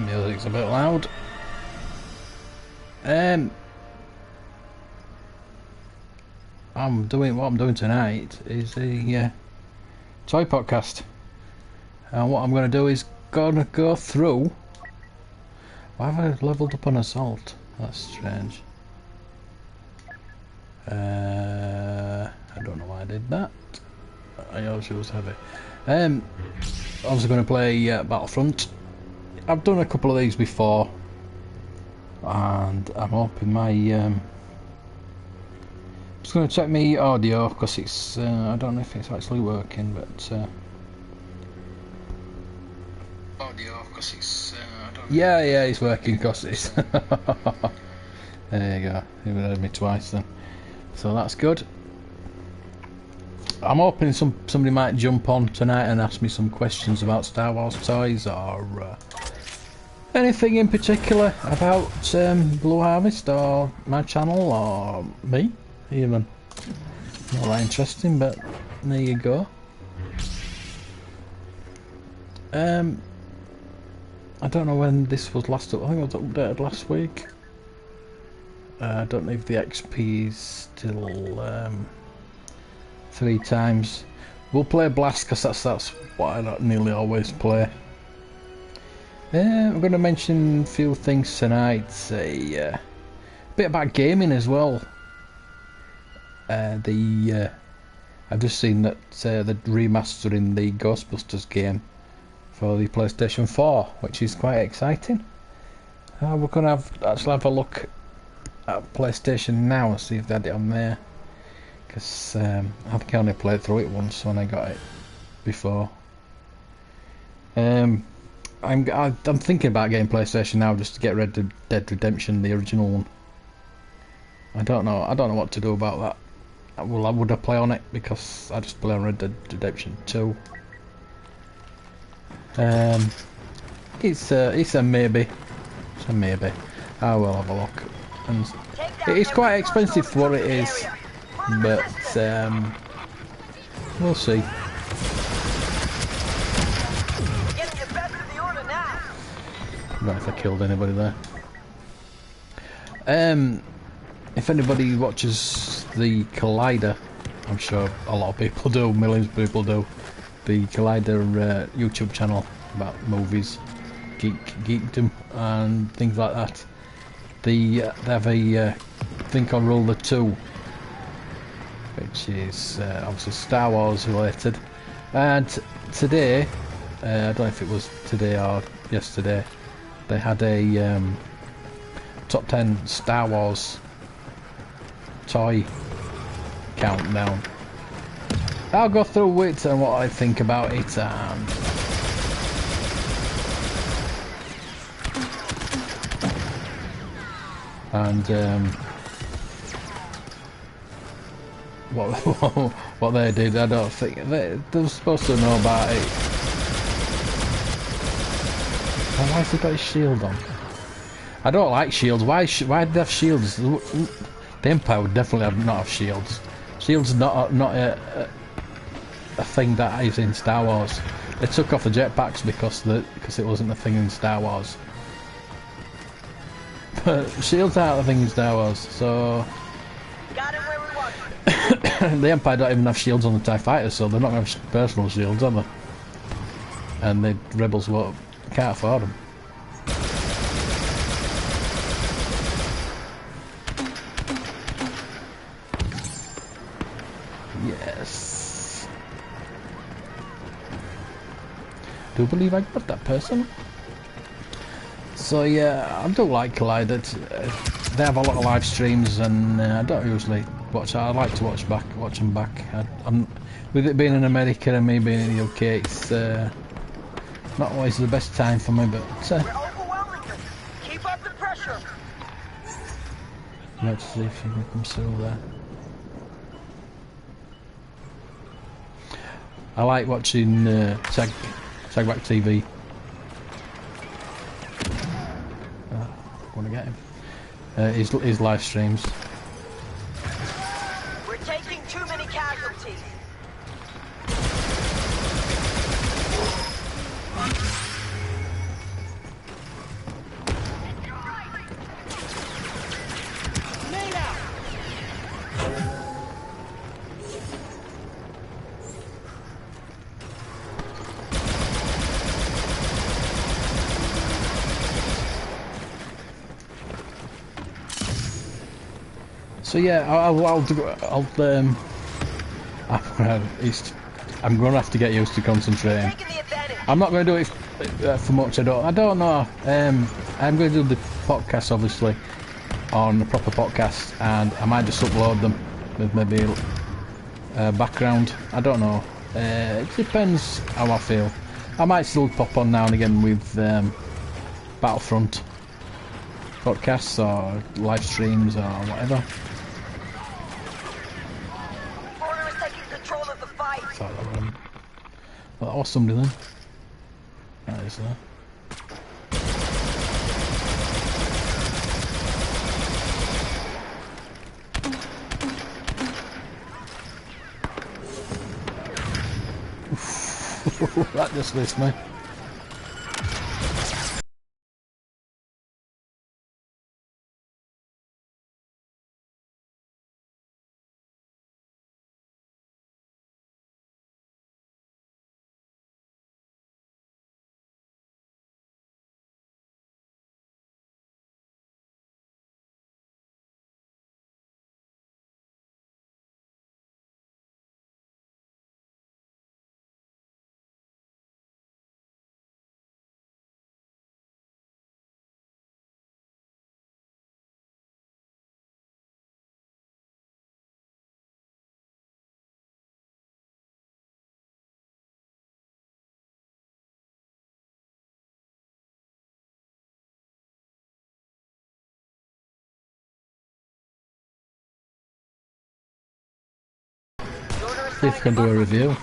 The music's a bit loud. I'm doing what I'm doing tonight is a toy podcast, and what I'm going to do is gonna go through. Why have I leveled up on assault? That's strange. I don't know why I did that. I also was heavy. I was going to play Battlefront. I've done a couple of these before, and I'm hoping my just going to check my audio because it's I don't know if it's actually working, but audio because it's I don't know. Yeah, it's working because it's there you go. You heard me twice then, so that's good. I'm hoping somebody might jump on tonight and ask me some questions about Star Wars toys or anything in particular about Blueharvest or my channel or me even. Not that interesting, but there you go. I don't know when this was last up. I think it was updated last week. I don't know if the XP is still 3 times. We'll play Blast because that's what I nearly always play. I'm going to mention a few things tonight. A bit about gaming as well. I've just seen that they're remastering the Ghostbusters game for the PlayStation 4, which is quite exciting. We're going to actually have a look at PlayStation Now and see if they had it on there. Because I think I only played through it once when I got it before. I'm thinking about getting PlayStation Now just to get Red Dead Redemption, the original one. I don't know what to do about that. Well, would I play on it because I just play on Red Dead Redemption 2. It's a maybe. It's a maybe. I will have a look. And it's quite expensive for what it is. But we'll see. Right, if I killed anybody there. If anybody watches the Collider, I'm sure a lot of people do, millions of people do, the Collider YouTube channel about movies, geekdom and things like that. They have a thing called Ruler 2. Which is obviously Star Wars related, and today, I don't know if it was today or yesterday, they had a top 10 Star Wars toy countdown. I'll go through it and what I think about it, and what they did. I don't think they were supposed to know about it. Why has he got his shield on? I don't like shields. Why did they have shields? The Empire would definitely not have shields. Shields are not a thing that is in Star Wars. They took off the jetpacks because it wasn't a thing in Star Wars. But shields aren't a thing in Star Wars, so. Got it where we want. The Empire don't even have shields on the TIE fighters, so they're not going to have personal shields, are they? And the rebels can't afford them. Yes. Do believe I got that person. So yeah, I do like Collider. They have a lot of live streams, and I don't usually watch. I like to watch them back. With it being in America and me being in the UK, it's not always the best time for me. But keep up the pressure. Let's see if he can come through there. I like watching Tag Back TV. Want to get him? His live streams. We're taking too many casualties. So yeah, I'm gonna have to get used to concentrating. Taking the advantage. I'm not gonna do it for much. I don't know. I'm gonna do the podcast obviously on the proper podcast, and I might just upload them with maybe background. I don't know. It depends how I feel. I might still pop on now and again with Battlefront podcasts or live streams or whatever. Order is taking control of the fight. Thought that was somebody then. That is there. That just missed me. See if we can do a review.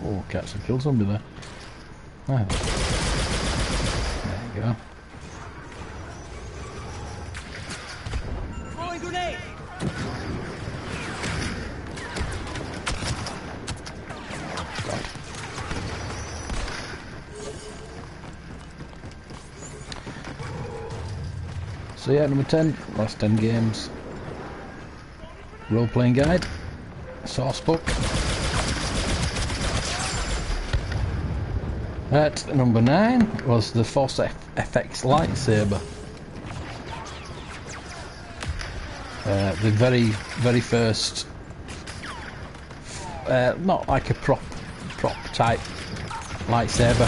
Oh, catch and kill somebody there. Ah. There you go. Throwing grenade. God. So yeah, number 10, last 10 games. Role-playing guide, source book. At number 9 was the Force FX lightsaber. The very first, not like a prop type lightsaber.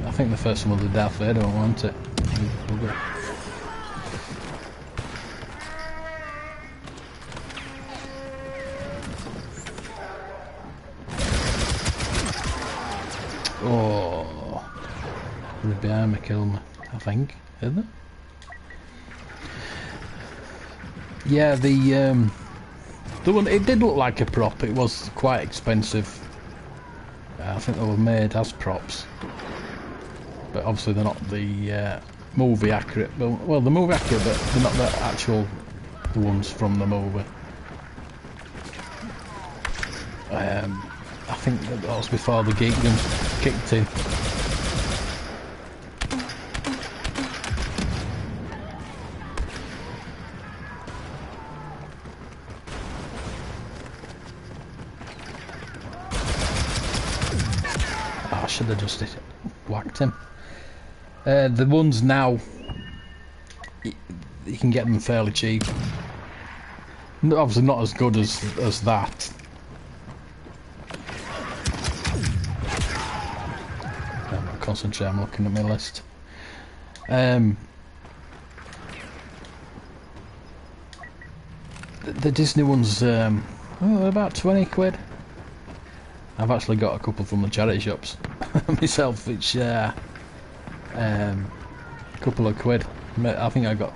I think the first one was the Darth Vader one, wasn't it? Oh, they're behind me, killed me, I think, isn't it? Yeah, the one, it did look like a prop. It was quite expensive. I think they were made as props, but obviously they're not the movie accurate. Well, the movie accurate, but they're not the actual ones from the movie. I think that was before the geekdom kicked in. Oh, I should have just whacked him. The ones now, you can get them fairly cheap. Obviously not as good as that. Concentrate, I'm looking at my list. The Disney ones, about 20 quid. I've actually got a couple from the charity shops myself, which a couple of quid. I think I got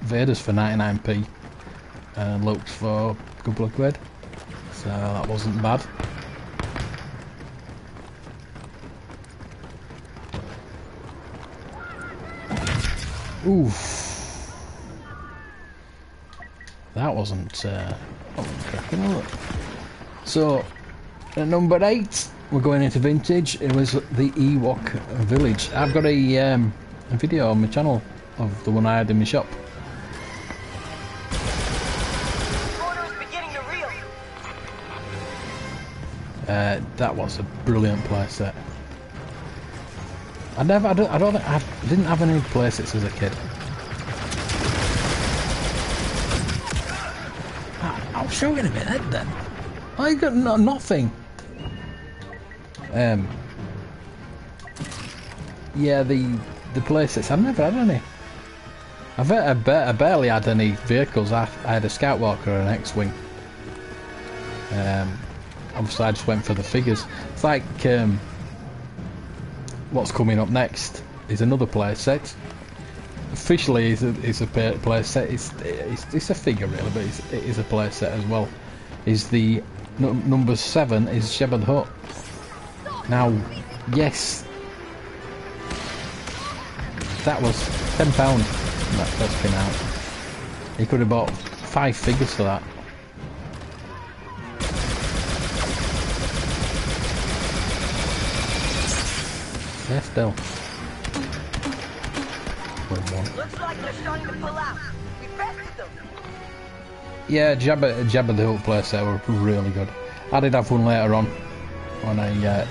Vader's for 99p and Luke's for a couple of quid, so that wasn't bad. Oof. That wasn't cracking, was it? So, At number 8, we're going into vintage. It was the Ewok Village. I've got a video on my channel of the one I had in my shop. That was a brilliant playset. I didn't have any playsets as a kid. I'll show you in a minute then. I got nothing. Yeah, the playsets. I've never had any. I barely had any vehicles. I had a Scout Walker and an X-Wing. Obviously I just went for the figures. It's like what's coming up next is another playset. Officially it's a playset. It's a figure really, but it is a playset as well. Is the number 7 is Jabba the Hutt. Now, yes, that was £10 when that first came out. You could have bought 5 figures for that. Yeah, still. Looks like they're starting to pull out. We bested them. Yeah, Jabba the Hutt playset were really good. I did have one later on when I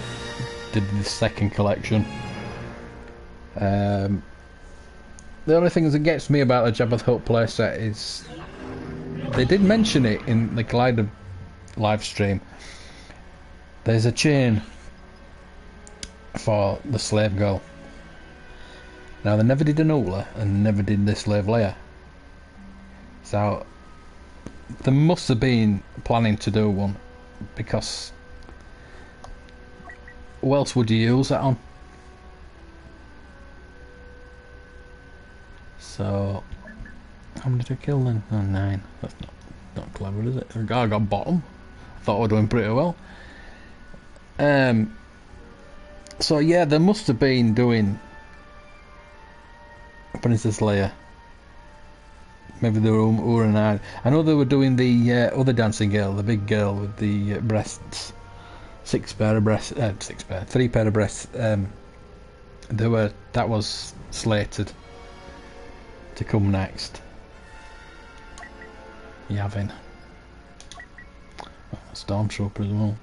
did the second collection. The only thing that gets me about the Jabba the Hutt playset is they did mention it in the Collider live stream. There's a chain for the slave girl. Now they never did an Utla and never did the slave Leia, so they must have been planning to do one, because what else would you use that on? So how many did I kill then? Oh, 9. That's not clever, is it? I got bottom. Thought I was doing pretty well. So yeah, they must have been doing Princess Leia. Maybe they were and I know they were doing the other dancing girl, the big girl with the breasts. 3 pair of breasts. That was slated to come next. Yavin. Oh, Stormtrooper as well.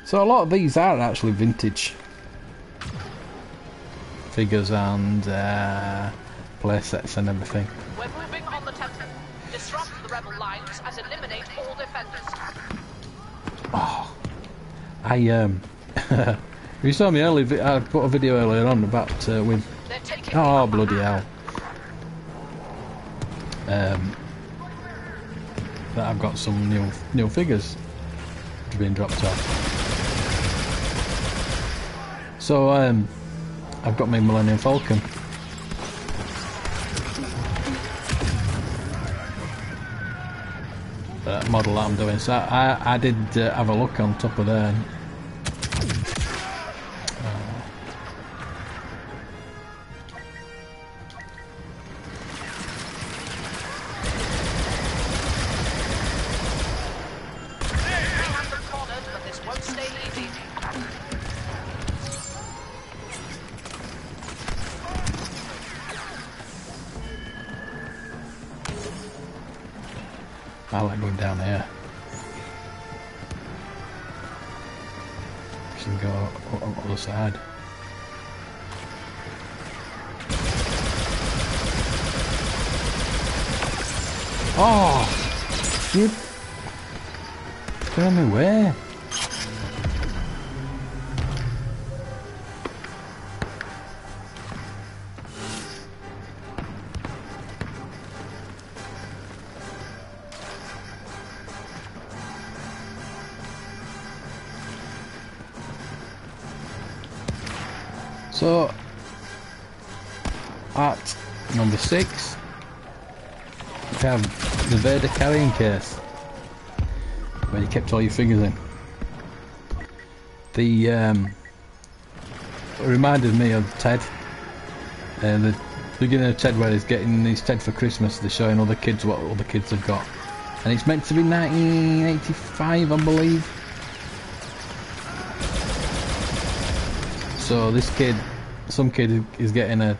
So a lot of these are actually vintage figures and playsets and everything. We're moving on the temple. Disrupt the rebel lines and eliminate all defenders. Oh, you saw me earlier. I put a video earlier on about with. Oh bloody hell! That I've got some new figures being dropped off. So I've got my Millennium Falcon. Model that I'm doing. So I did have a look on top of there. I like going down here. We can go on the other side. Oh! You... Get me where? So, at number 6, we have the Vader carrying case, where you kept all your figures in. The it reminded me of Ted, the beginning of Ted, where he's getting his Ted for Christmas. They're showing other kids what other kids have got. and it's meant to be 1985, I believe. So this kid, some kid is getting a...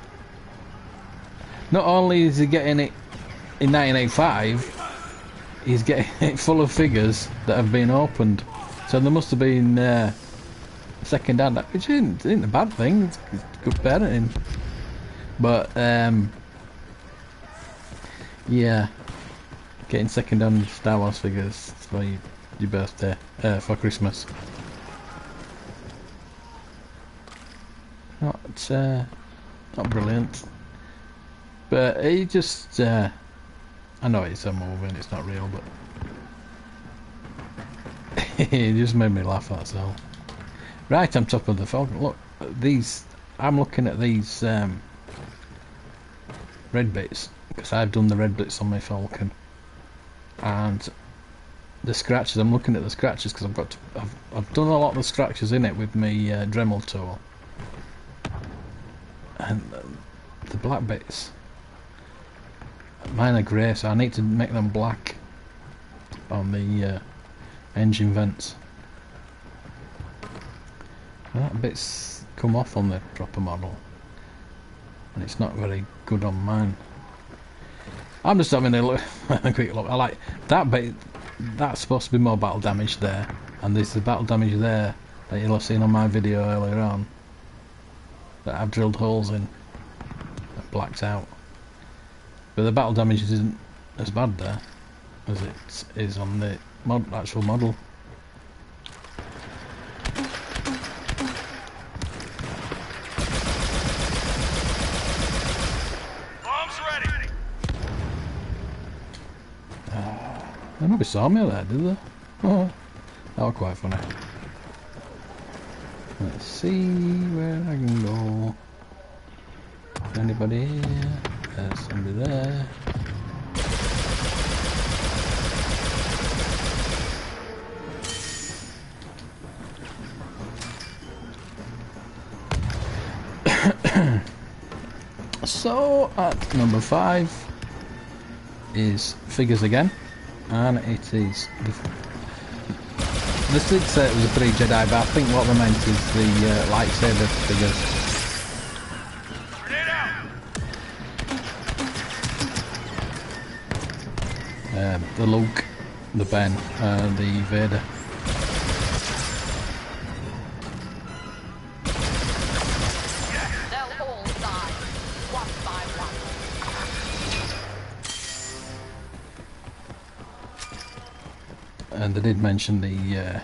Not only is he getting it in 1985, he's getting it full of figures that have been opened. So there must have been second hand, which isn't a bad thing. It's good parenting. But yeah, getting second hand Star Wars figures for your birthday, for Christmas. Not brilliant, but it just I know it's a movie and it's not real, but it just made me laugh, that's all. Right on top of the Falcon, look, these, I'm looking at these red bits, because I've done the red bits on my Falcon, and the scratches, I'm looking at the scratches because I've done a lot of the scratches in it with my Dremel tool. And the black bits, mine are grey, so I need to make them black on the engine vents. And that bit's come off on the proper model, and it's not very good on mine. I'm just having a look, a quick look. I like that bit. That's supposed to be more battle damage there, and there's the battle damage there that you'll have seen on my video earlier on, that I've drilled holes in and blacked out. But the battle damage isn't as bad there as it is on the actual model. Bombs ready. Nobody saw me there, did they? Oh, that was quite funny. Let's see where I can go. Anybody here? There's somebody there. So at number 5 is figures again, and it is this did say it was a 3 Jedi, but I think what they meant is the lightsaber figures. Grenade out. The Luke, the Ben, and the Vader. They'll all die, one by one. And they did mention the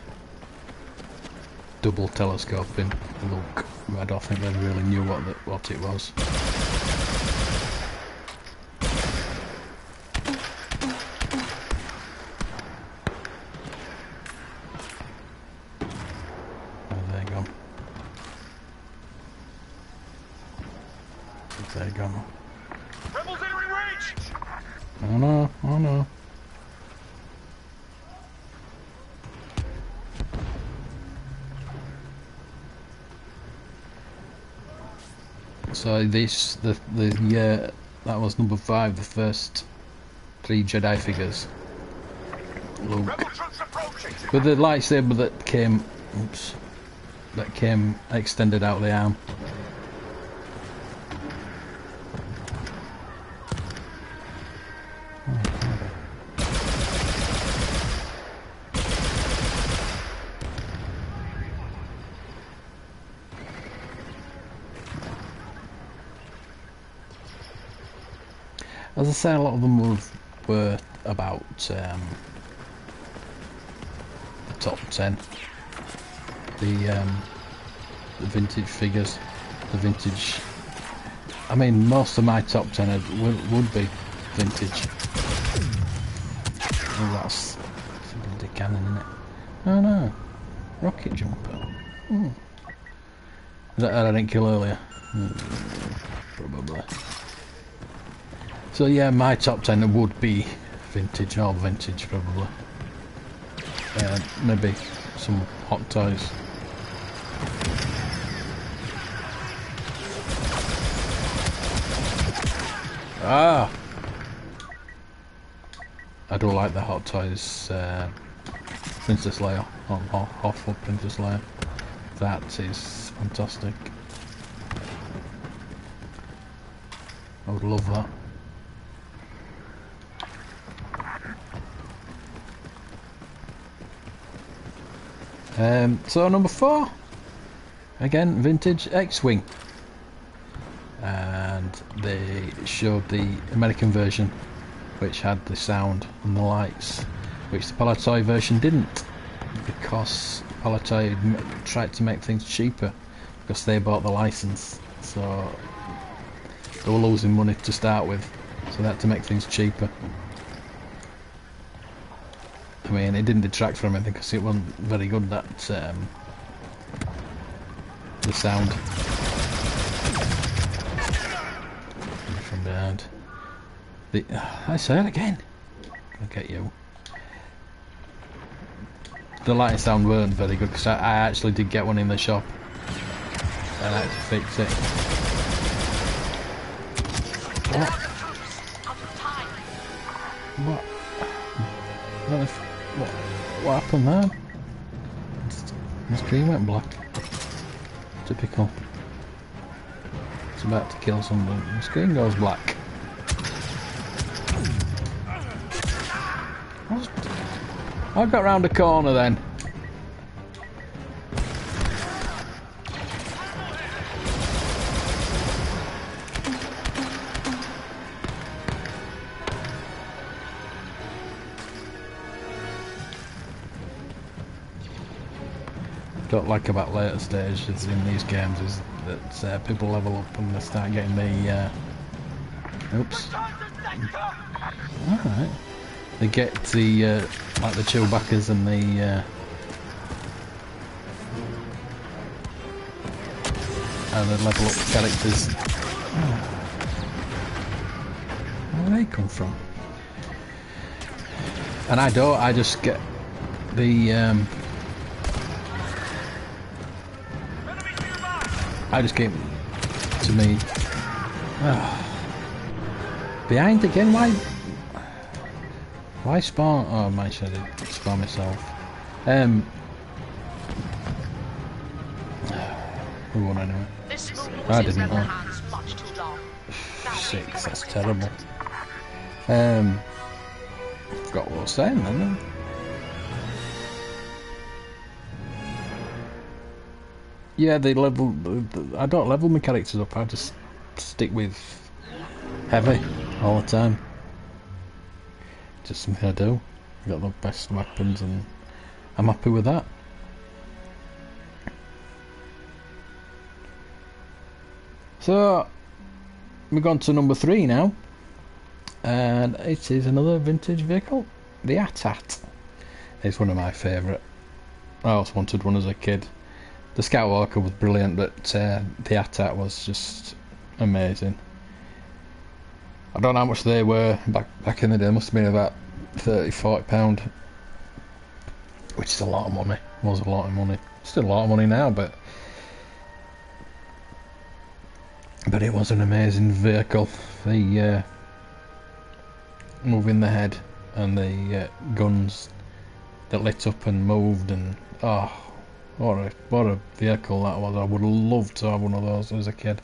double telescoping Luke. I don't think they really knew what it was. There you go. There you go. Rebels entering range. Oh no, oh no. So this, that was number 5, the first 3 Jedi figures. Luke. Rebel troops approaching. With the lightsaber that came, oops, that came extended out the arm. As I say, a lot of them were about the top 10. The vintage figures, the vintage. I mean, most of my top 10 would be vintage. Oh, that's a bloody cannon, isn't it? Oh no, rocket jumper. Is that I didn't kill earlier? Probably. So yeah, my top 10 would be vintage, all vintage probably. Maybe some hot toys. Ah! I do like the Hot Toys Princess Leia, or Awful Princess Leia. That is fantastic. I would love that. So number 4, again vintage X-Wing, and they showed the American version, which had the sound and the lights, which the Palatoy version didn't, because Palatoy tried to make things cheaper because they bought the license, so they were losing money to start with, so they had to make things cheaper. I mean, it didn't detract from anything because it wasn't very good, that the sound from behind. I say it again. I'll get you. The lighting sound weren't very good because I actually did get one in the shop and I had to fix it. What? What happened there? The screen went black. Typical. It's about to kill someone. The screen goes black. I got round the corner then. Don't like about later stages in these games is that people level up and they start getting the oops. Alright. They get the like the Chewbaccas and the and they level up characters. Where do they come from? And I don't, I just get the I just came to me. Behind again? Why spawn? Oh, my shit! I did spawn myself. Who won anyway? I didn't know. 6. That's terrible. Forgot what I was saying then. Yeah, they level. I don't level my characters up. I just stick with heavy all the time. Just something I do. I got the best weapons, and I'm happy with that. So we've gone to number 3 now, and it is another vintage vehicle, the AT-AT. It's one of my favourite. I always wanted one as a kid. The Scout Walker was brilliant, but the AT-AT was just amazing. I don't know how much they were back in the day. It must have been about £30–40, which is a lot of money. Was a lot of money. Still a lot of money now, but it was an amazing vehicle. The moving the head and the guns that lit up and moved, and oh. What a vehicle that was. I would have loved to have one of those as a kid.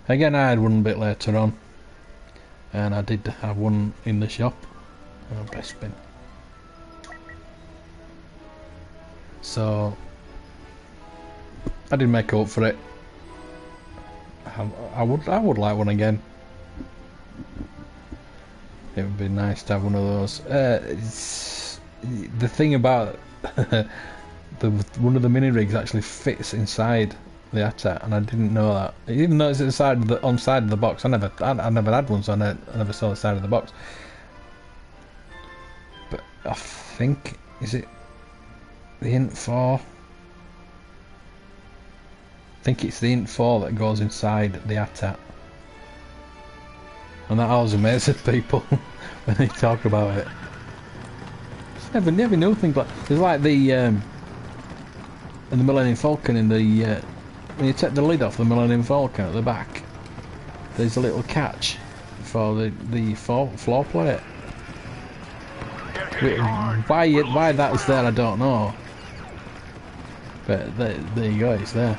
Again, I had one a bit later on, and I did have one in the shop. Best bin. So I did make up for it. I would like one again. It would be nice to have one of those. The thing about one of the mini rigs actually fits inside the AT-AT, and I didn't know that. Even though it's on side of the box, I never had one, so I never saw the side of the box. But I think, is it the Int 4? I think it's the Int 4 that goes inside the AT-AT, and that always amazes people when they talk about it. Never knew things like it's like the Millennium Falcon in the when you take the lid off the Millennium Falcon at the back, there's a little catch for the floor plate. Why that is there, I don't know. But there you go, it's there.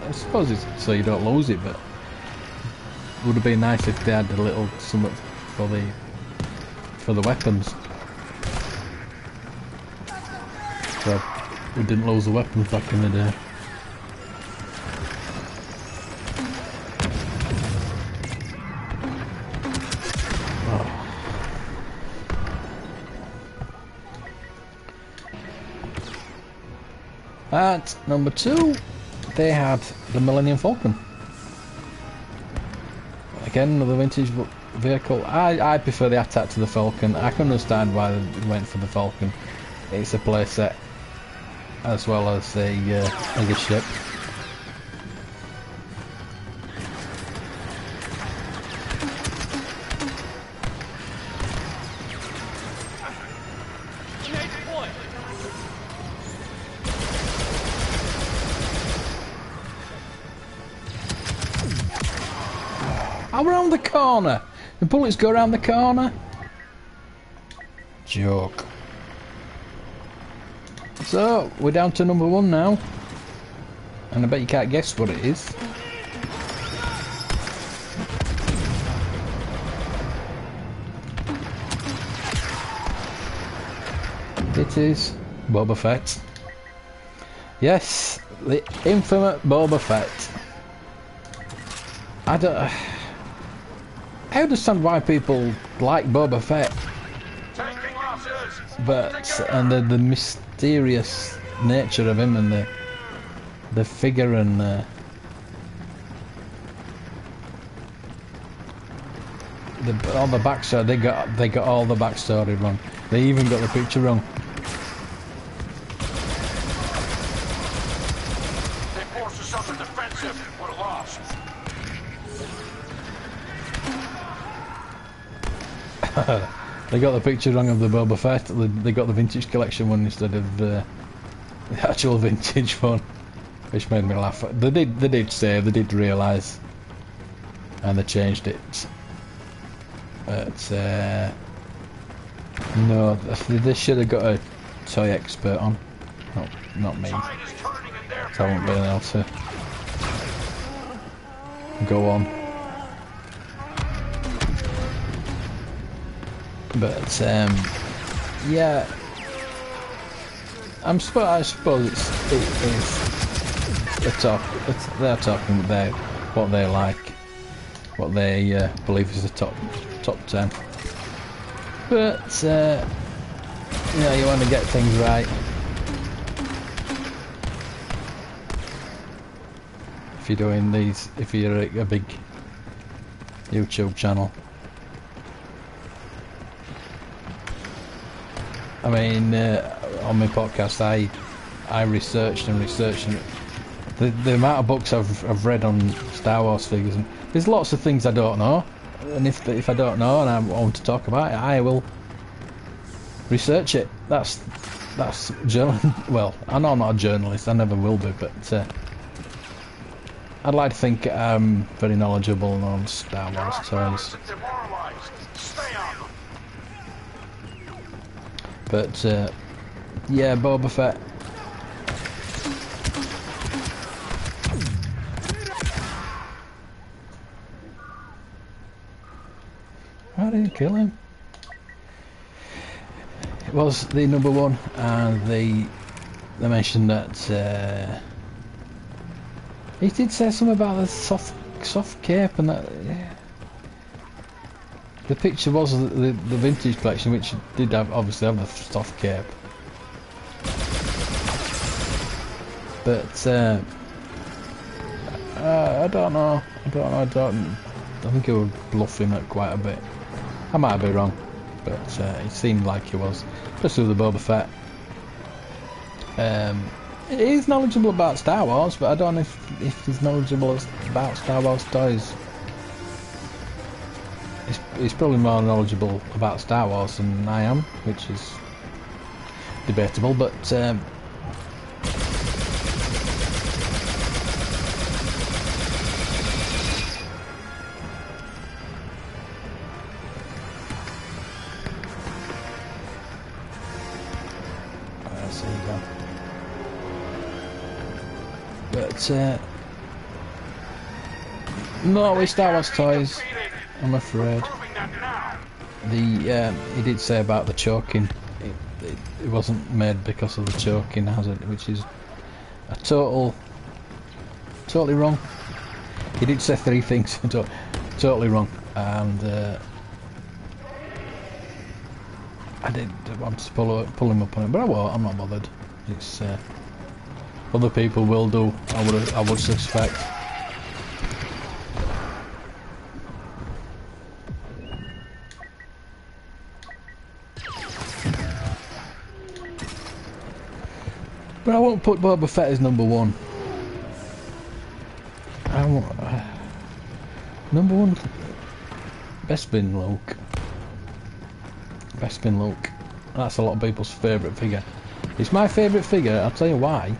I suppose it's so you don't lose it, but it would have been nice if they had a little something for the weapons. So we didn't lose the weapons back in the day. At number 2, they had the Millennium Falcon. Again, another vintage vehicle. I prefer the Attack to the Falcon. I can understand why they went for the Falcon. It's a playset as well as a bigger ship. Around the corner! The bullets go around the corner! Joke. So, we're down to number 1 now. And I bet you can't guess what it is. It is Boba Fett. Yes, the infamous Boba Fett. I understand why people like Boba Fett, and the mysterious nature of him and the figure and all the backstory. They got all the backstory wrong. They even got the picture wrong. They forced us on the defensive. We're lost. They got the picture wrong of the Boba Fett. They got the vintage collection one instead of the actual vintage one, which made me laugh. They did realise, and they changed it. But no, they should have got a toy expert on, not me. So I won't be able to go on. But yeah, I suppose it is a top. They're talking what they like, what they believe is the top 10. But you want to get things right. If you're doing these, if you're a big YouTube channel. I mean, on my podcast, I researched and the amount of books I've read on Star Wars figures, and there's lots of things I don't know, and if I don't know and I want to talk about it, I will research it. That's well, I know I'm not a journalist, I never will be, but I'd like to think I'm very knowledgeable on Star Wars toys. But yeah, Boba Fett. Why didn't you kill him? It was the number 1, and they mentioned that he did say something about the soft cape and that. Yeah. The picture was the vintage collection, which did obviously have the soft cape. But I don't know. I think he was bluffing it quite a bit. I might be wrong, but it seemed like he was, especially with the Boba Fett. He's knowledgeable about Star Wars, but I don't know if he's knowledgeable about Star Wars toys. He's probably more knowledgeable about Star Wars than I am, which is debatable, but There you go. But not with Star Wars toys, I'm afraid. He did say about the choking. It wasn't made because of the choking hazard, which is a totally wrong. He did say 3 things totally wrong, and I did want to pull him up on it, but I won't. I'm not bothered. It's other people will do. I would suspect. But I won't put Boba Fett as number 1. I won't, number 1, Best Bin Luke. Best Bin Luke. That's a lot of people's favourite figure. It's my favourite figure. I'll tell you why.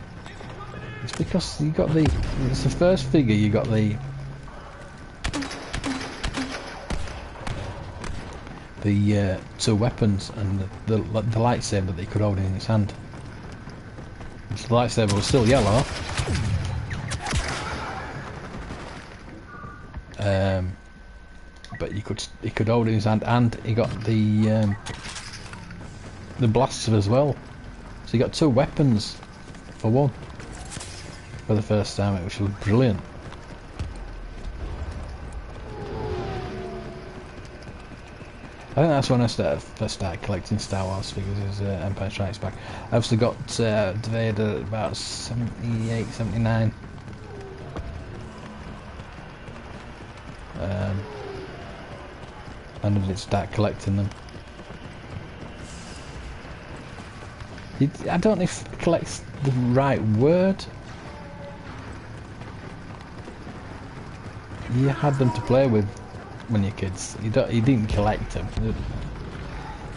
It's because you got the. It's the first figure you got the 2 weapons and the lightsaber that he could hold in his hand. The lightsaber was still yellow. But he could hold it in his hand, and he got the blaster as well. So he got 2 weapons for 1 for the first time, which was brilliant. I think that's when I first started collecting Star Wars figures, is Empire Strikes Back. I obviously got Vader about 78, 79. And I did start collecting them. I don't know if collect's the right word. You had them to play with when you're kids. You didn't collect them.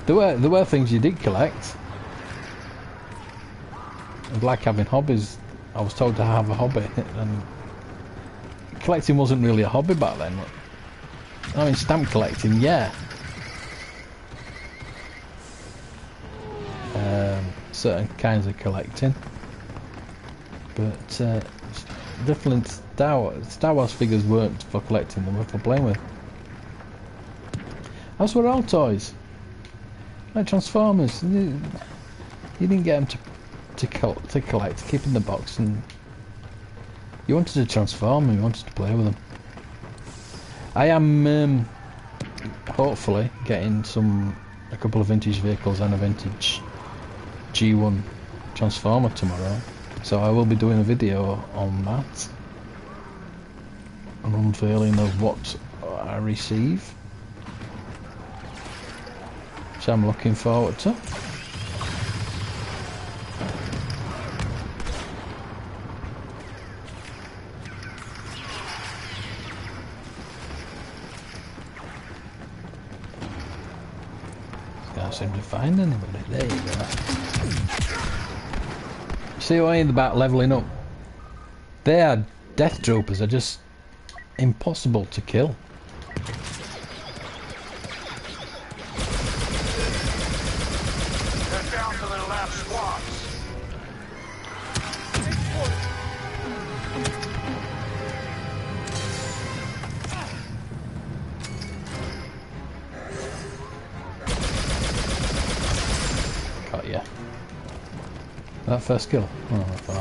There were things you did collect. It was like having hobbies. I was told to have a hobby, and collecting wasn't really a hobby back then. I mean, stamp collecting, yeah. Certain kinds of collecting, but definitely Star Wars figures weren't for collecting, they were for playing with. As were all toys, like Transformers. You didn't get them to collect, to keep in the box, and you wanted to transform them, you wanted to play with them. I am hopefully getting a couple of vintage vehicles and a vintage G1 Transformer tomorrow, so I will be doing a video on that, an unveiling of what I receive, which I'm looking forward to. Can't seem to find anybody. There you go. See what I mean about levelling up? Their death troopers are just impossible to kill. They're down to their last squads. Got ya. That first kill? Oh, 4.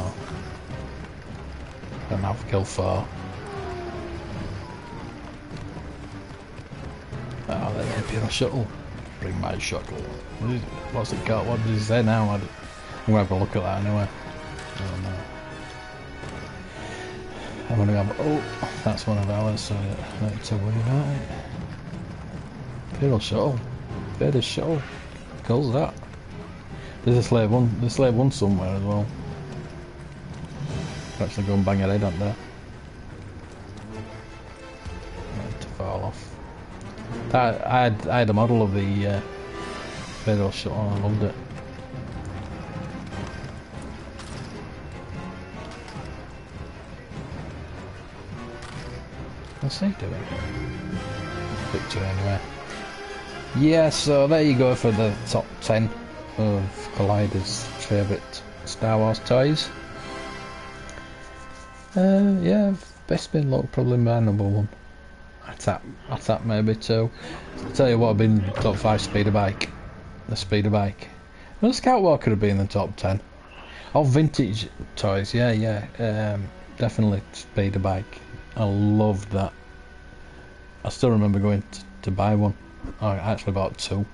Don't have kill 4. Oh, there's the Imperial shuttle. Bring my shuttle. What's it called? What does it say now? I'm gonna have a look at that anyway. Oh no. I'm gonna have. Oh, that's one of ours, so I don't need to worry about it. Imperial shuttle. Vader's shuttle. Cool's that. There's a slave one. There's slave one somewhere as well. Actually, go and bang her head up there. To fall off. I had a model of the Vader shuttle and I loved it. What's he doing? Picture anyway. Yeah, so there you go for the top 10 of Collider's favourite Star Wars toys. Yeah, best bin look probably my number one. Attack maybe too. I'll tell you what, I've been top 5 speeder bike. The speeder bike. Well, the Scout Walker would be in the top 10. Oh, vintage toys, yeah. Definitely speeder bike. I loved that. I still remember going to buy one. I actually bought 2.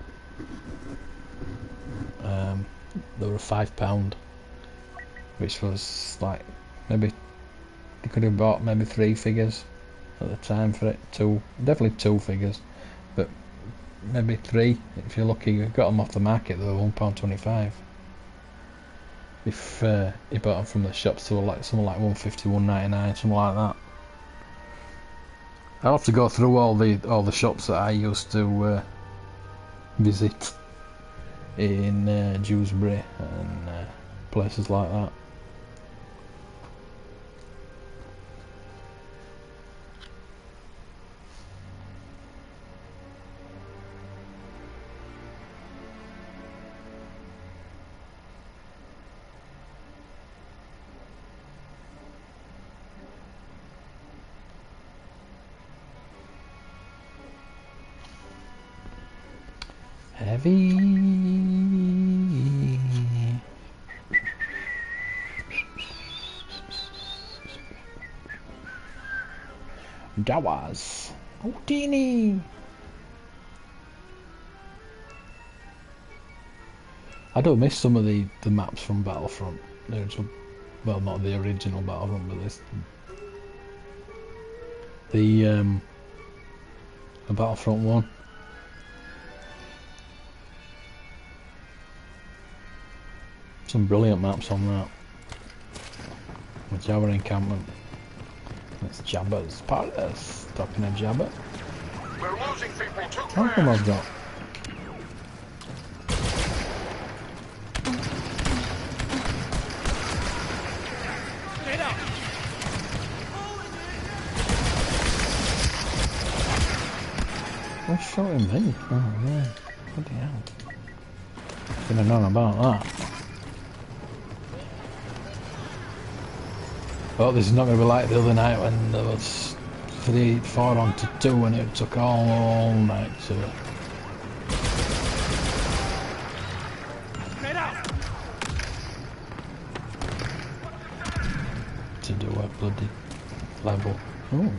They were £5, which was like maybe you could have bought maybe 3 figures at the time for it. 2, definitely 2 figures, but maybe 3 if you're lucky. You got them off the market. They were £1.25. If you bought them from the shops, they were like something like £1.50, £1.99, something like that. I'll have to go through all the shops that I used to visit in Dewsbury and places like that. Heavy. Jawas. Houdini. I do miss some of the maps from Battlefront. Well, not the original Battlefront, but this the Battlefront one. Some brilliant maps on that. The Jabba encampment. It's Jabba's palace. Talking of Jabba. We're losing people too How come I've got? What's shooting me? Oh yeah. Bloody hell. Should have known about that. But this is not going to be like the other night when there was 4 on to 2 and it took all night to do a bloody level. Oh.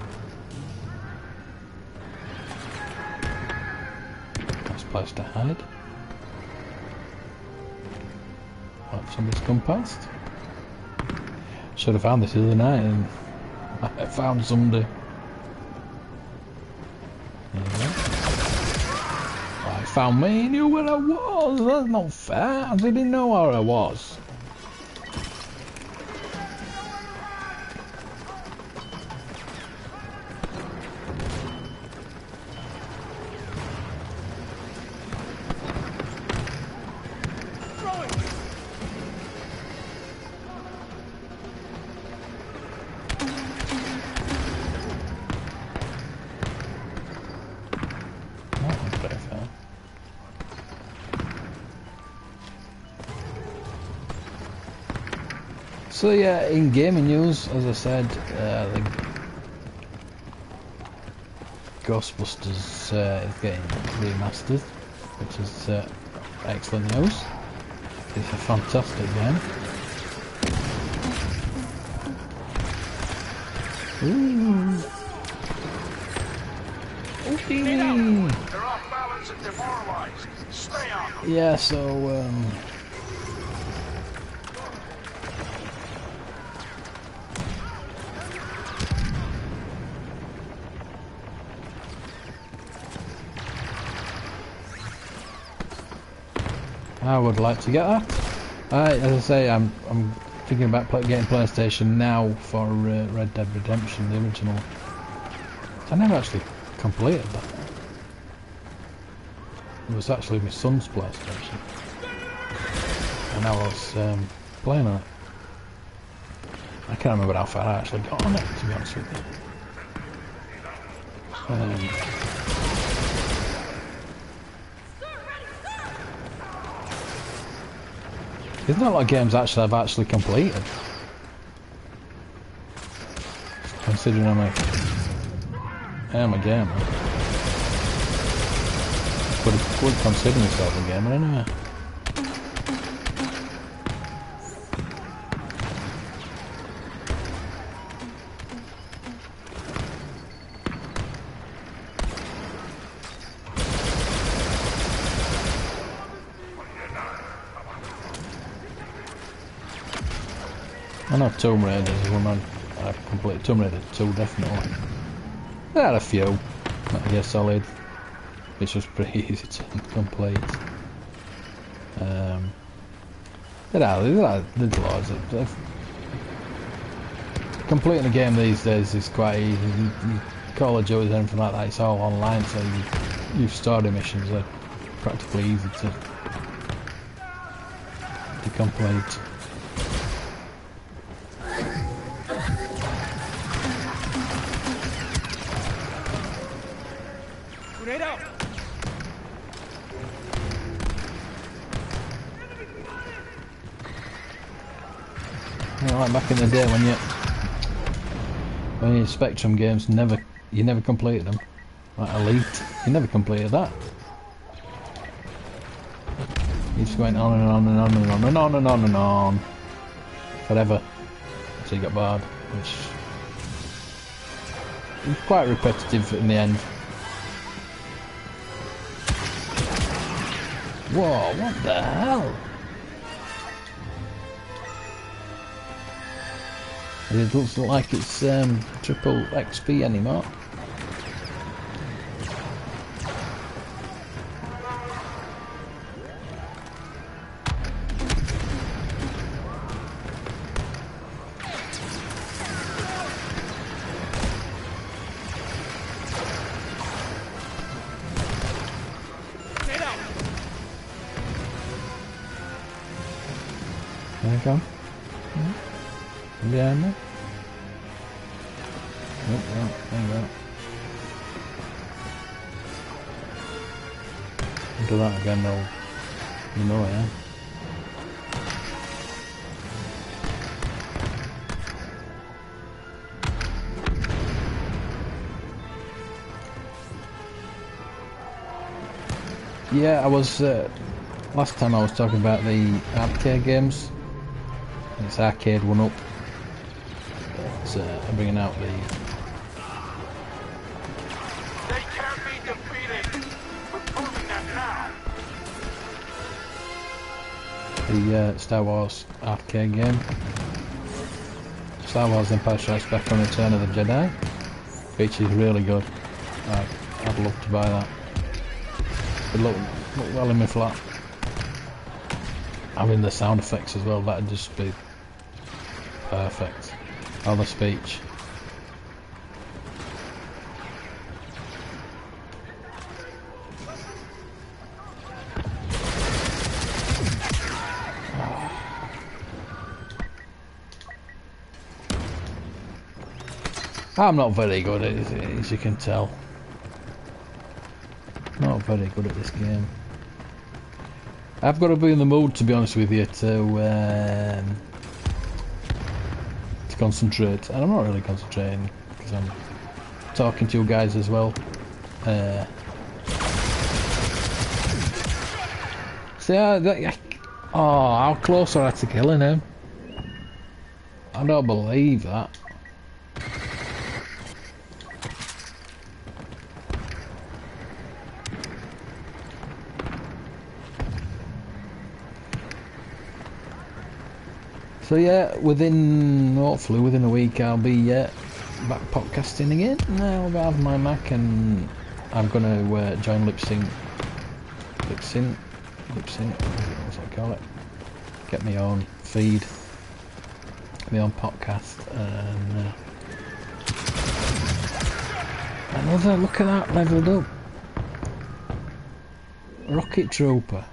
Nice place to hide. Like somebody's come past. Should have found this the other night and I found somebody. I found me, he knew where I was. That's not fair. I didn't know where I was. So yeah, in gaming news, as I said, the Ghostbusters is getting remastered, which is excellent news. It's a fantastic game. Ooh. They're off balance and demoralized. Stay on. Yeah, so I would like to get that. As I say, I'm thinking about getting PlayStation Now for Red Dead Redemption, the original. I never actually completed that. It was actually my son's PlayStation, and I was playing on it. I can't remember how far I actually got on it, to be honest with you. There's not a lot of games actually I've actually completed. Considering I am a gamer. Would consider myself a gamer anyway. I know Tomb Raider is one I've completed. Tomb Raider 2 definitely. I had a few. Metal Gear Solid, which was pretty easy to complete. There's loads of completing a game these days is quite easy. Call of Duty or anything like that, it's all online, so your story missions are practically easy to complete. Like back in the day when you Spectrum games you never completed them. Like Elite, you never completed that. You just went on and on and on and on and on and on and on forever until you got bored, which was quite repetitive in the end. Whoa, what the hell? It doesn't look like it's triple XP anymore. There you go. Behind me. Oh, there you go. Do that again, though. You know, yeah. Yeah, I was last time I was talking about the arcade games. It's Arcade 1-Up. It's bringing out the. They can't be defeated. We're proving that now. The Star Wars arcade game. Star Wars Empire Strikes Back on Return of the Jedi, which is really good. I'd love to buy that. It look well in my flat. Having the sound effects as well, that'd just be perfect. All the speech. I'm not very good at it, as you can tell. Not very good at this game. I've got to be in the mood, to be honest with you, to concentrate. And I'm not really concentrating because I'm talking to you guys as well. See, oh, how close are I to killing him? I don't believe that. So yeah, hopefully within a week I'll be back podcasting again. I'll have my Mac and I'm gonna join Lip Sync, what's that call it? Get my own feed, my own podcast, and another look at that leveled up Rocket Trooper.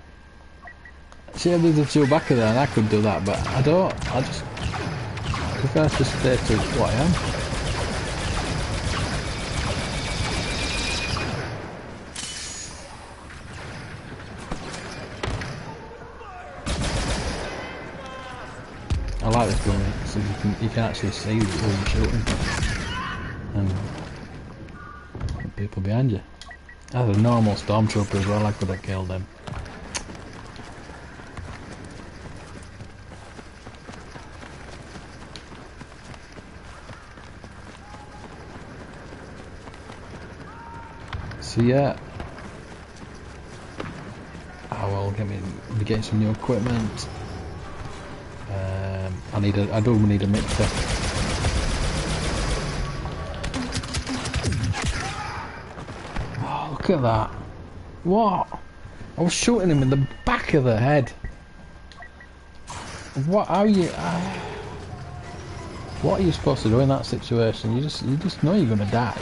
See, there's a two back of there and I could do that, but I don't. I just prefer to stay to what I am. I like this gun because you can actually see who you're shooting and people behind you. That's a normal stormtrooper as well. I could have killed him. So yeah, I will be getting some new equipment. I do need a mixer. Oh, look at that! What? I was shooting him in the back of the head. What are you? What are you supposed to do in that situation? You just know you're gonna die.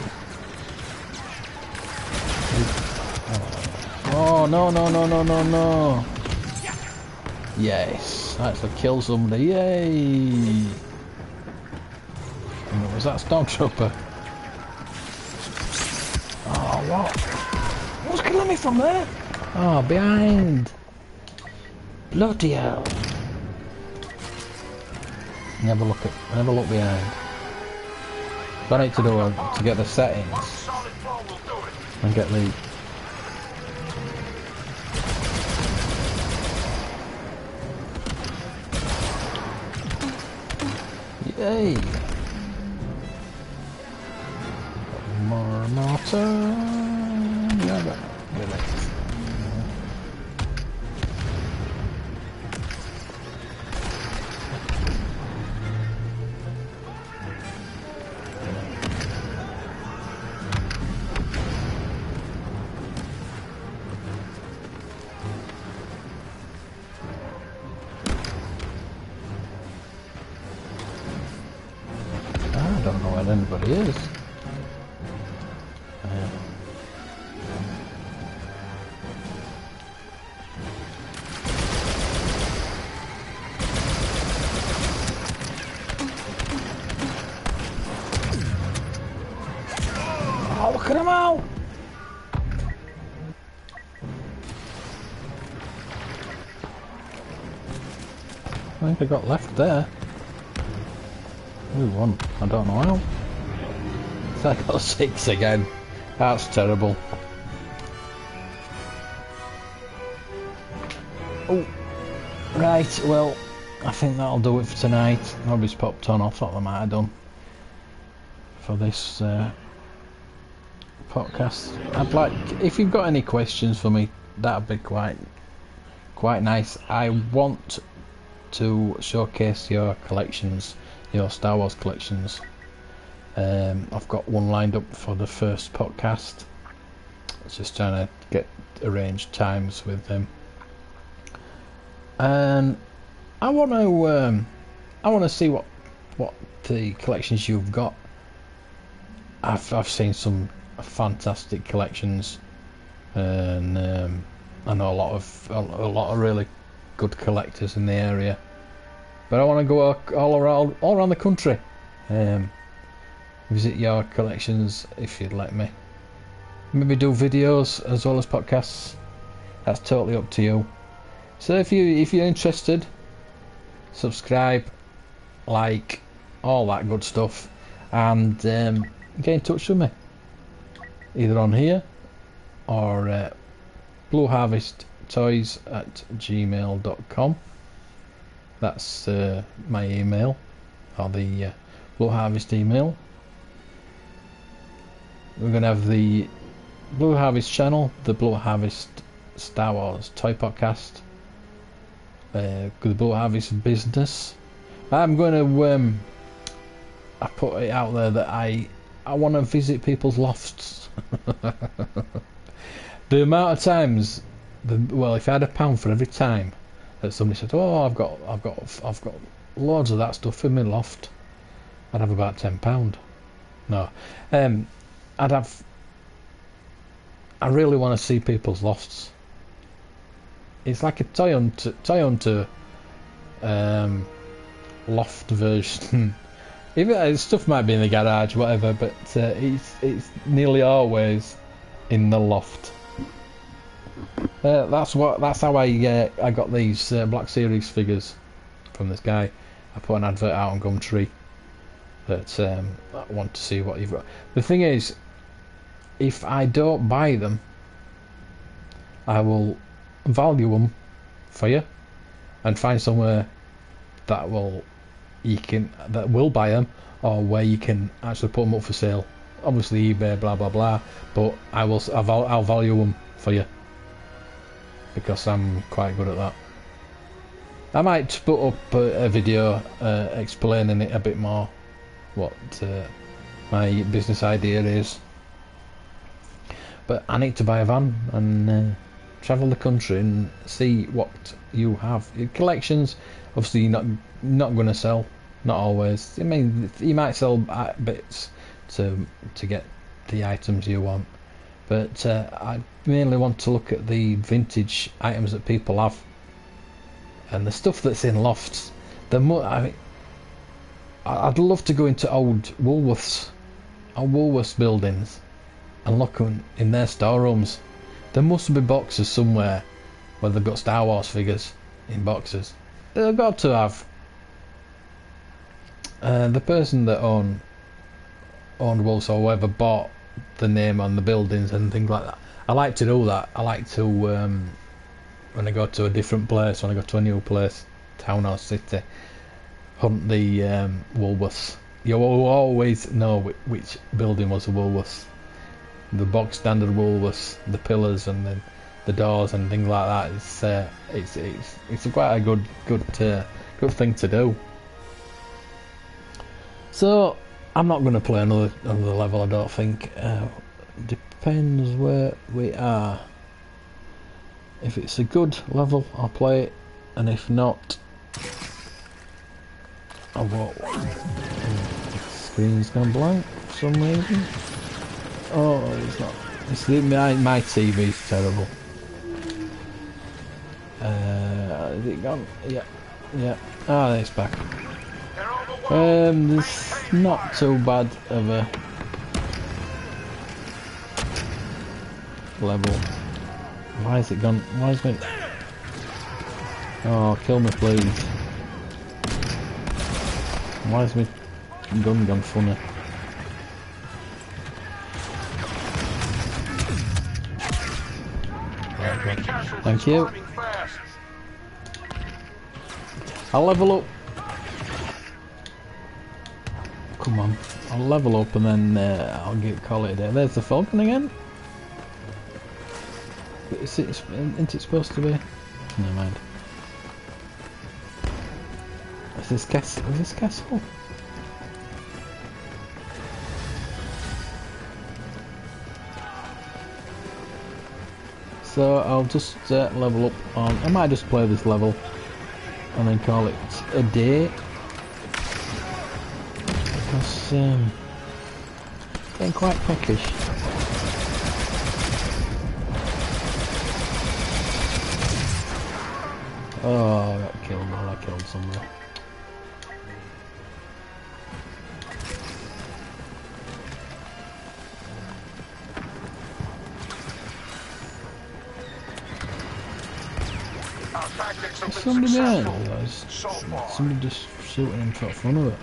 Oh no no no no no no! Yes, I actually killed somebody. Yay! And was that stormtrooper? Oh what? What's killing me from there? Oh, behind! Bloody hell! Never look behind. What I need to do to get the settings and get the. Yay! More mortar. Yeah, get it. I don't know where anybody is. Oh, look at them all! I think I got left there. Who won? I don't know how. So I got 6 again. That's terrible. Oh, right. Well, I think that'll do it for tonight. Nobody's popped on. I thought I might have done for this podcast. I'd like, if you've got any questions for me, that'd be quite nice. I want to showcase your collections, your Star Wars collections. I've got one lined up for the first podcast. It's just trying to get arranged times with them. And I want to see what the collections you've got. I've seen some fantastic collections, and I know a lot of really good collectors in the area. But I want to go all around the country, visit your collections if you'd let me. Maybe do videos as well as podcasts. That's totally up to you. So if you're interested, subscribe, like, all that good stuff, and get in touch with me either on here or blueharvesttoys@gmail.com. That's my email, or the Blue Harvest email. We're going to have the Blue Harvest channel, the Blue Harvest Star Wars Toy Podcast, the Blue Harvest Business. I'm going to I put it out there that I want to visit people's lofts. The amount of times, if I had £1 for every time that somebody said, "Oh, I've got loads of that stuff in my loft," I'd have about £10. No, I really want to see people's lofts. It's like a toy hunter loft version. Even stuff might be in the garage, whatever, but it's nearly always in the loft. That's how I got these Black Series figures from this guy. I put an advert out on Gumtree that I want to see what you've got. The thing is, if I don't buy them, I will value them for you and find somewhere that will buy them, or where you can actually put them up for sale. Obviously eBay, blah blah blah, but I'll value them for you because I'm quite good at that. I might put up a video explaining it a bit more, what my business idea is. But I need to buy a van and travel the country and see what you have. Your collections, obviously, you're not going to sell. Not always. I mean, you might sell bits to get the items you want, but I mainly want to look at the vintage items that people have and the stuff that's in lofts. I'd love to go into old Woolworths buildings and look in their storerooms. There must be boxes somewhere where they've got Star Wars figures in boxes. They've got to have. The person that owned Woolworths or whoever bought the name on the buildings and things like that. I like to do that. I like to when I go to a different place, when I go to a new place, town or city, hunt the Woolworths. You will always know which building was a Woolworths. The box standard Woolworths, the pillars and the doors and things like that. It's quite a good thing to do. So I'm not going to play another level, I don't think. Depends where we are. If it's a good level, I'll play it, and if not, I won't. Screen's gone blank for some reason. Oh, it's not. It's my TV's terrible. Is it gone? Yeah. Ah, it's back. It's not too bad of a level. Why is it gone? Why is it? Oh, kill me, please. Why is my gun gone funny? Thank you. I'll level up. Come on, I'll level up and then I'll call it a day. There's the Falcon again. Isn't it supposed to be? Never mind. Is this castle? So I'll just level up on. I might just play this level and then call it a day. Because getting quite peckish. Oh, I got killed. Well, I killed somewhere. Is somebody there? Or is somebody just shooting in front of it?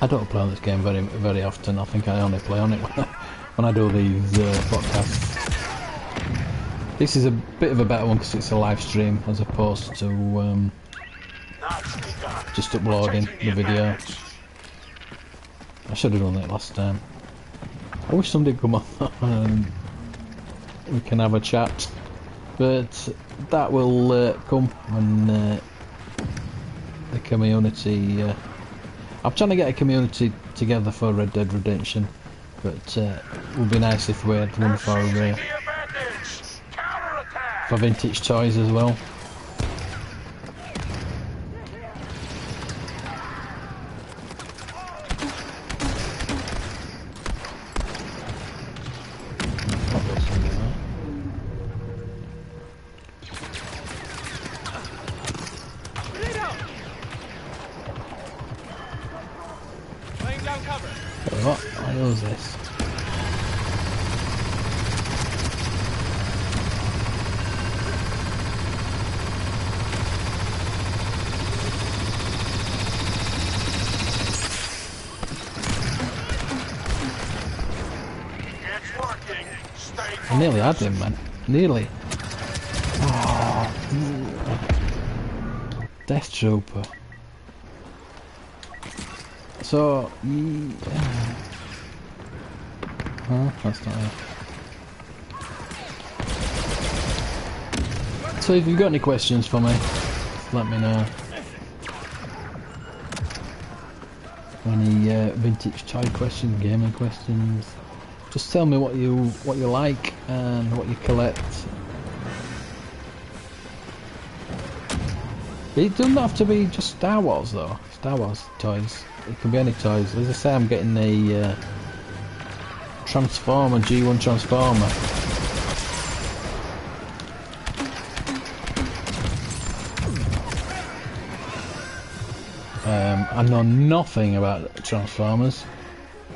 I don't play on this game very often. I think I only play on it when I do these podcasts. This is a bit of a better one because it's a live stream as opposed to just uploading the video. I should have done it last time. I wish somebody would come on and we can have a chat, but that will come when the community. I'm trying to get a community together for Red Dead Redemption, but it would be nice if we had one for vintage toys as well. I nearly had him, man. Nearly. Oh, Death Trooper. So, huh? That's not it. So if you've got any questions for me, let me know. Any vintage toy questions, gaming questions, just tell me what you like and what you collect. It doesn't have to be just Star Wars though. Star Wars toys. It can be any toys. As I say, I'm getting a Transformer, G1 Transformer. I know nothing about Transformers.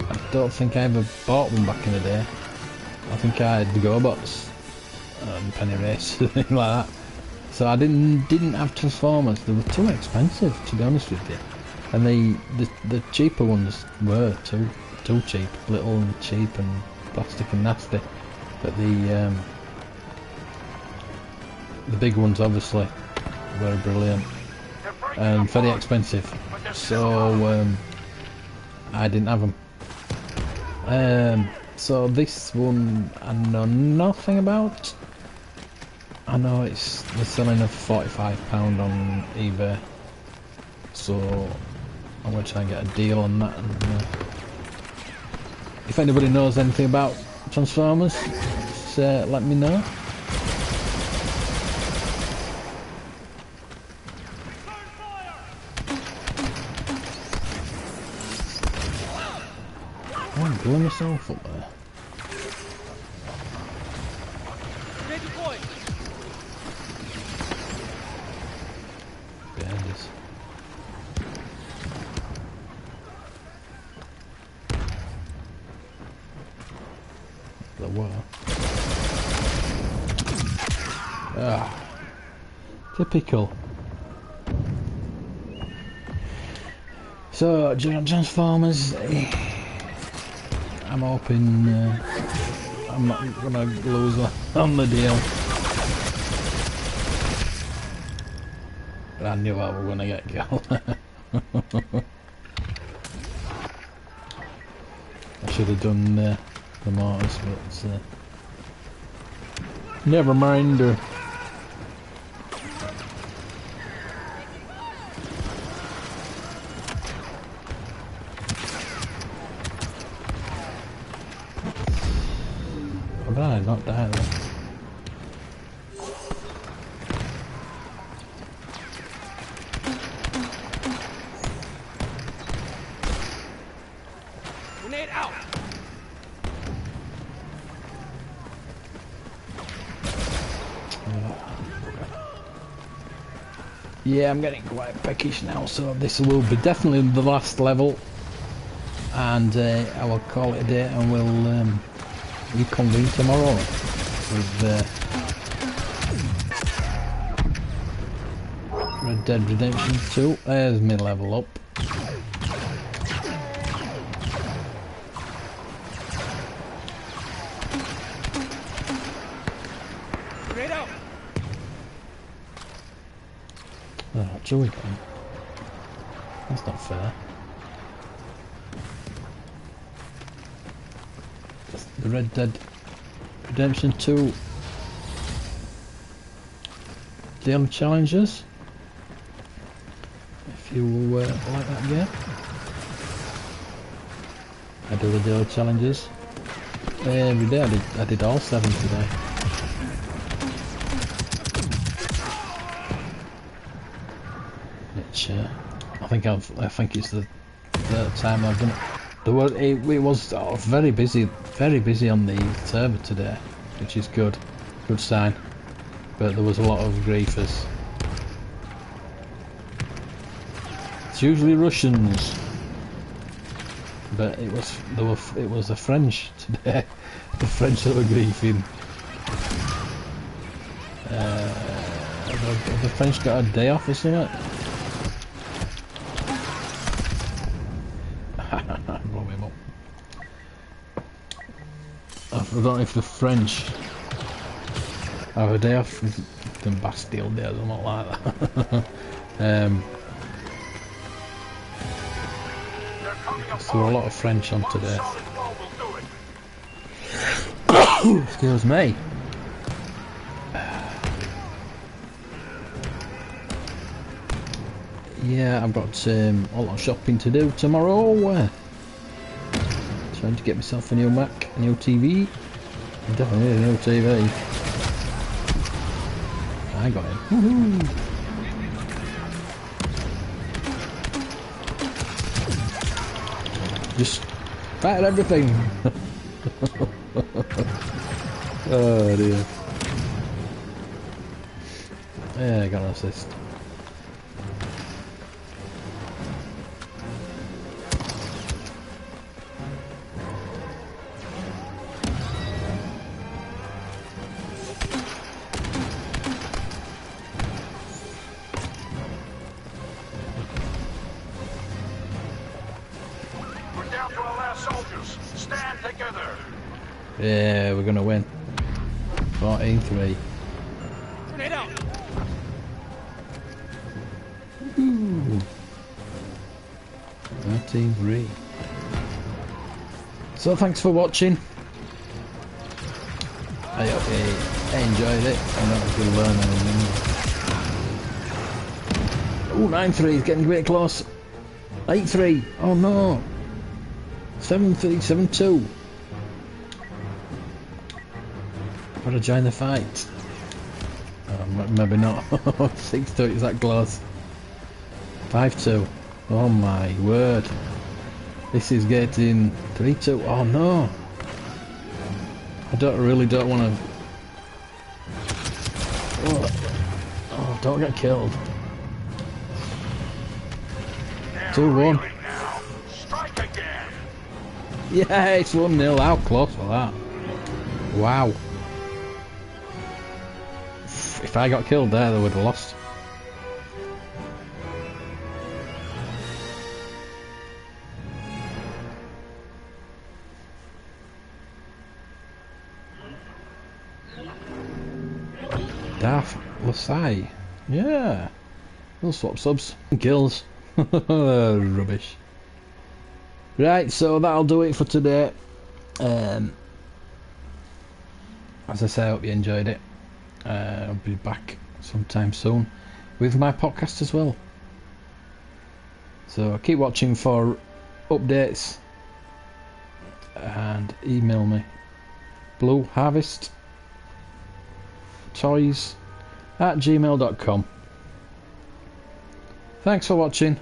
I don't think I ever bought one back in the day. I think I had the GoBots and Penny Race, things like that. So I didn't have Transformers. They were too expensive, to be honest with you. And the cheaper ones were too cheap, little and cheap and plastic and nasty. But the big ones obviously were brilliant and very expensive. So I didn't have them. So this one I know nothing about. I know they're selling it for £45 on eBay. So I'm going to try and get a deal on that. And, if anybody knows anything about Transformers, just, let me know. Oh, I'm blowing myself up there. Behind us. The what? Ah, typical. So Transformers. I'm hoping I'm not gonna lose on the deal. But I knew I was gonna get killed. I should have done the mortars, but never mind. I'm not die though. Grenade out. Yeah, I'm getting quite peckish now, so this will be definitely the last level, and I will call it a day, and we'll reconvene tomorrow with Red Dead Redemption 2. There's my level up. Oh, Joey again. That's not fair. The Red Dead Redemption 2 daily challenges. If you like that game, I do the daily challenges every day. I did all 7 today. Which I think it's the third time I've done it. It was very busy on the server today, which is good sign. But there was a lot of griefers. It's usually Russians, but it was the French today. The French that were griefing. Have the French got a day off or something? Blow him up. I don't know if the French have a day off, the Bastille Day or something like that. So a lot of French on today. Excuse me. Yeah, I've got a lot of shopping to do tomorrow. Trying to get myself a new Mac, a new TV. I definitely need a new TV. I got him. Woohoo! Just fire everything. Oh dear. Yeah, I got an assist. We're down to our last soldiers. Stand together. Yeah, we're gonna win. 14-3. Grenade out. Ooh. 13-3. So thanks for watching. I hope you enjoyed it and that you learn anything. Ooh, 9-3 is getting a bit close. 8-3. Oh no. 7-3, 7-2. Gotta join the fight. Maybe not. 6-2, is that close? 5-2. Oh my word. This is getting 3-2. Oh no. I really don't want to. Oh, don't get killed. 2-1. Strike again. Yeah, it's 1-0. How close for that? Wow. If I got killed there, they would have lost. Daft Lasai. Yeah. We'll swap subs. Kills. Rubbish. Right, so that'll do it for today. As I say, I hope you enjoyed it. I'll be back sometime soon with my podcast as well. So keep watching for updates and email me. Blueharvest toys@gmail.com. Thanks for watching.